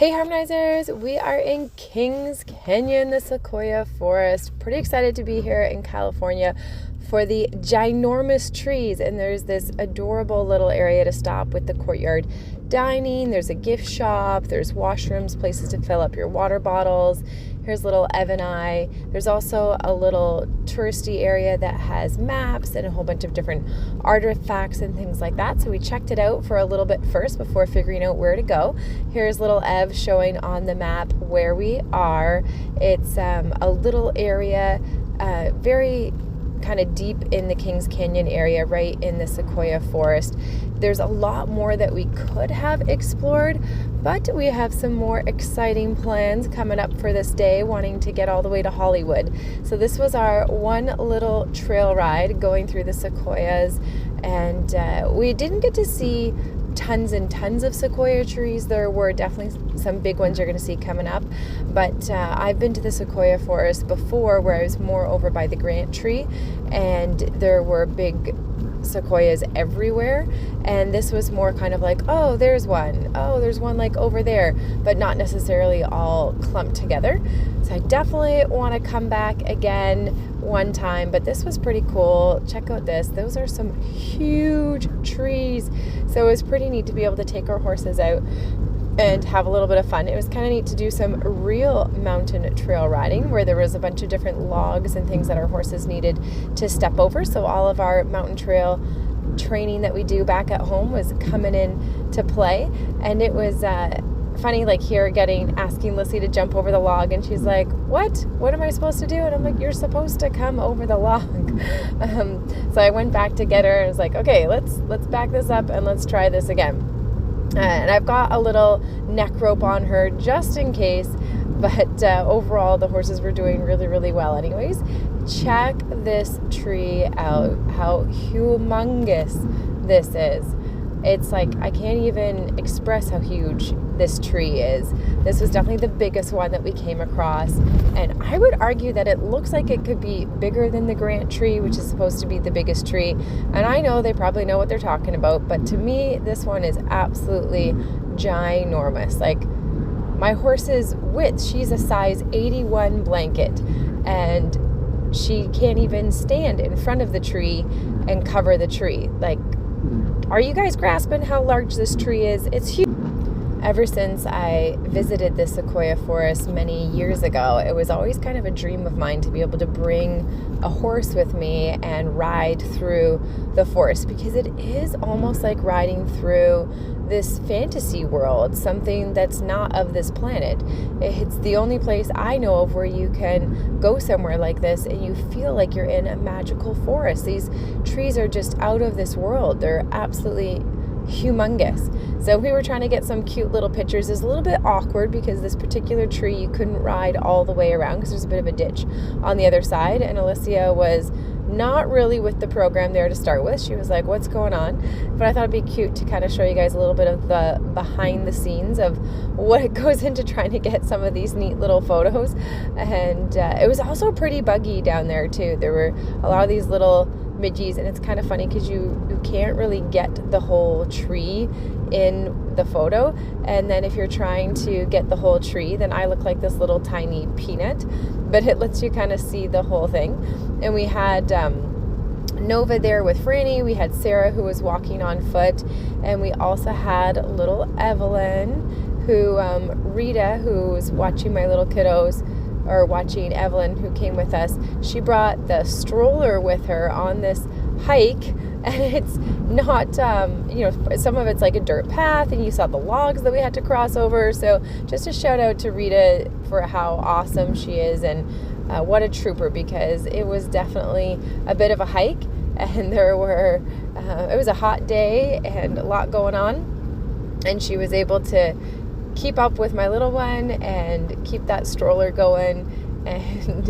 Hey Harmonizers, we are in Kings Canyon, the Sequoia Forest. Pretty excited to be here in California for the ginormous trees, and there's this adorable little area to stop with the courtyard dining. There's a gift shop, there's washrooms, places to fill up your water bottles. Here's little Ev and I. There's also a little touristy area that has maps and a whole bunch of different artifacts and things like that. So we checked it out for a little bit first before figuring out where to go. Here's little Ev showing on the map where we are. It's a little area, very kind of deep in the Kings Canyon area, right in the Sequoia Forest. There's a lot more that we could have explored, but we have some more exciting plans coming up for this day, wanting to get all the way to Hollywood. So this was our one little trail ride going through the sequoias, and we didn't get to see tons and tons of sequoia trees. There were definitely some big ones you're going to see coming up, but I've been to the Sequoia Forest before where I was more over by the Grant tree, and there were big sequoias everywhere, and this was more kind of like, oh, there's one like over there, but not necessarily all clumped together. So I definitely want to come back again one time, but this was pretty cool. Check out this. Those are some huge trees, so it was pretty neat to be able to take our horses out and have a little bit of fun. It was kind of neat to do some real mountain trail riding where there was a bunch of different logs and things that our horses needed to step over. So all of our mountain trail training that we do back at home was coming in to play. And it was funny, like here asking Lissy to jump over the log, and she's like, what am I supposed to do? And I'm like, you're supposed to come over the log. So I went back to get her and was like, okay, let's back this up and let's try this again. And I've got a little neck rope on her just in case, but overall the horses were doing really, really well anyways. Check this tree out, how humongous this is. It's like, I can't even express how huge this tree is. This was definitely the biggest one that we came across, and I would argue that it looks like it could be bigger than the Grant tree, which is supposed to be the biggest tree. And I know they probably know what they're talking about, but to me, this one is absolutely ginormous. Like my horse's width, she's a size 81 blanket, and she can't even stand in front of the tree and cover the tree. Like, are you guys grasping how large this tree is? It's huge. Ever since I visited the Sequoia Forest many years ago, it was always kind of a dream of mine to be able to bring a horse with me and ride through the forest, because it is almost like riding through this fantasy world, something that's not of this planet. It's the only place I know of where you can go somewhere like this and you feel like you're in a magical forest. These trees are just out of this world. They're absolutely humongous. So we were trying to get some cute little pictures. It's a little bit awkward because this particular tree you couldn't ride all the way around because there's a bit of a ditch on the other side, and Alicia was not really with the program there to start with. She was like, what's going on? But I thought it'd be cute to kind of show you guys a little bit of the behind the scenes of what goes into trying to get some of these neat little photos. And it was also pretty buggy down there too. There were a lot of these little midgies, and it's kind of funny because you can't really get the whole tree in the photo, and then if you're trying to get the whole tree, then I look like this little tiny peanut, but it lets you kind of see the whole thing. And we had Nova there with Franny, we had Sarah who was walking on foot, and we also had little Evelyn, who Rita, who was watching my little kiddos, or watching Evelyn, who came with us, she brought the stroller with her on this hike, and it's not, some of it's like a dirt path, and you saw the logs that we had to cross over. So just a shout out to Rita for how awesome she is, and what a trooper, because it was definitely a bit of a hike, and it was a hot day and a lot going on, and she was able to keep up with my little one and keep that stroller going, and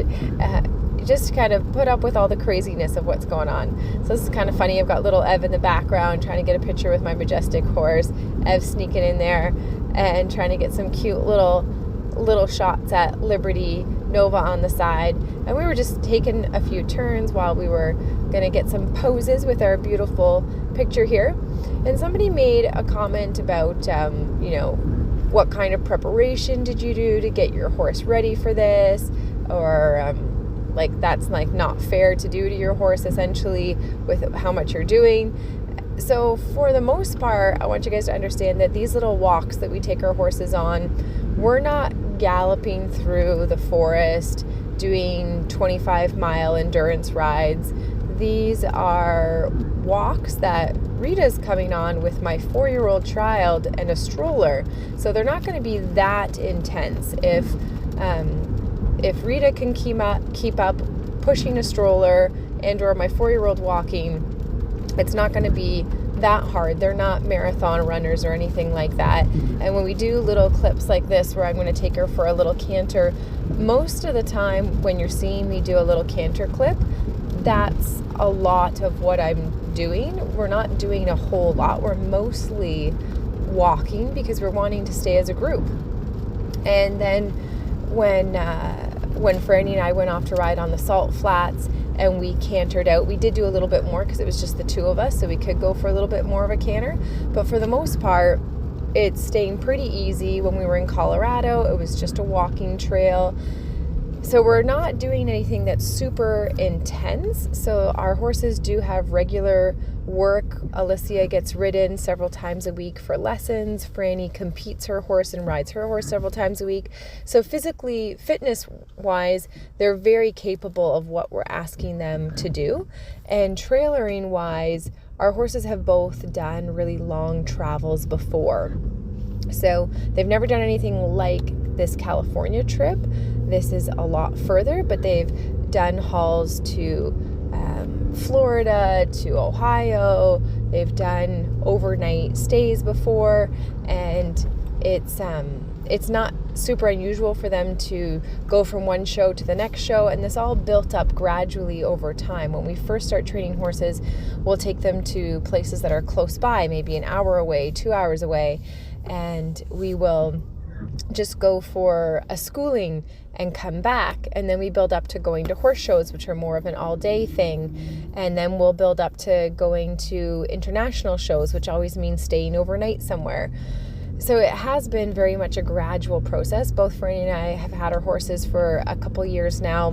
just kind of put up with all the craziness of what's going on. So this is kind of funny. I've got little Ev in the background trying to get a picture with my majestic horse. Ev sneaking in there and trying to get some cute little shots at Liberty, Nova on the side. And we were just taking a few turns while we were going to get some poses with our beautiful picture here. And somebody made a comment about, what kind of preparation did you do to get your horse ready for this, or like that's like not fair to do to your horse essentially with how much you're doing. So for the most part, I want you guys to understand that these little walks that we take our horses on, we're not galloping through the forest doing 25-mile endurance rides. These are walks that Rita's coming on with my 4-year-old child and a stroller. So they're not going to be that intense. If Rita can keep up pushing a stroller and or my 4-year-old walking, it's not going to be that hard. They're not marathon runners or anything like that. And when we do little clips like this where I'm going to take her for a little canter, most of the time when you're seeing me do a little canter clip, that's a lot of what I'm doing. We're not doing a whole lot. We're mostly walking because we're wanting to stay as a group. And then when Franny and I went off to ride on the salt flats and we cantered out, we did do a little bit more because it was just the two of us, so we could go for a little bit more of a canter. But for the most part, it's staying pretty easy. When we were in Colorado, it was just a walking trail. So we're not doing anything that's super intense. So our horses do have regular work. Alicia gets ridden several times a week for lessons. Franny competes her horse and rides her horse several times a week. So physically, fitness-wise, they're very capable of what we're asking them to do. And trailering-wise, our horses have both done really long travels before. So they've never done anything like this California trip. This is a lot further, but they've done hauls to Florida, to Ohio. They've done overnight stays before, and it's not super unusual for them to go from one show to the next show, and this all built up gradually over time. When we first start training horses, we'll take them to places that are close by, maybe an hour away, 2 hours away, and we will just go for a schooling and come back, and then we build up to going to horse shows, which are more of an all-day thing, and then we'll build up to going to international shows, which always means staying overnight somewhere. So it has been very much a gradual process. Both Franny and I have had our horses for a couple years now.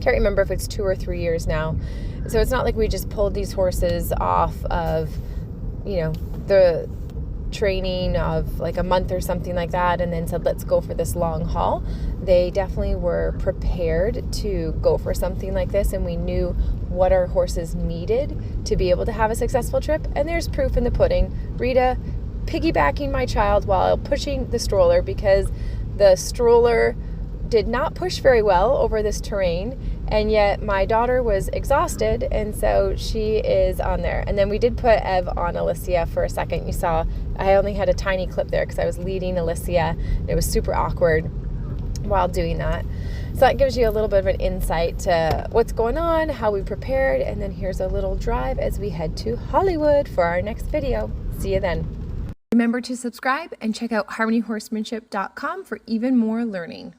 Can't remember if it's 2 or 3 years now. So it's not like we just pulled these horses off of, the training of like a month or something like that and then said, let's go for this long haul. They definitely were prepared to go for something like this, and we knew what our horses needed to be able to have a successful trip. And there's proof in the pudding. Rita piggybacking my child while pushing the stroller, because the stroller did not push very well over this terrain, and yet my daughter was exhausted, and so she is on there. And then we did put Ev on Alicia for a second. You saw I only had a tiny clip there because I was leading Alicia. It was super awkward while doing that. So that gives you a little bit of an insight to what's going on, how we prepared, and then here's a little drive as we head to Hollywood for our next video. See you then. Remember to subscribe and check out harmonyhorsemanship.com for even more learning.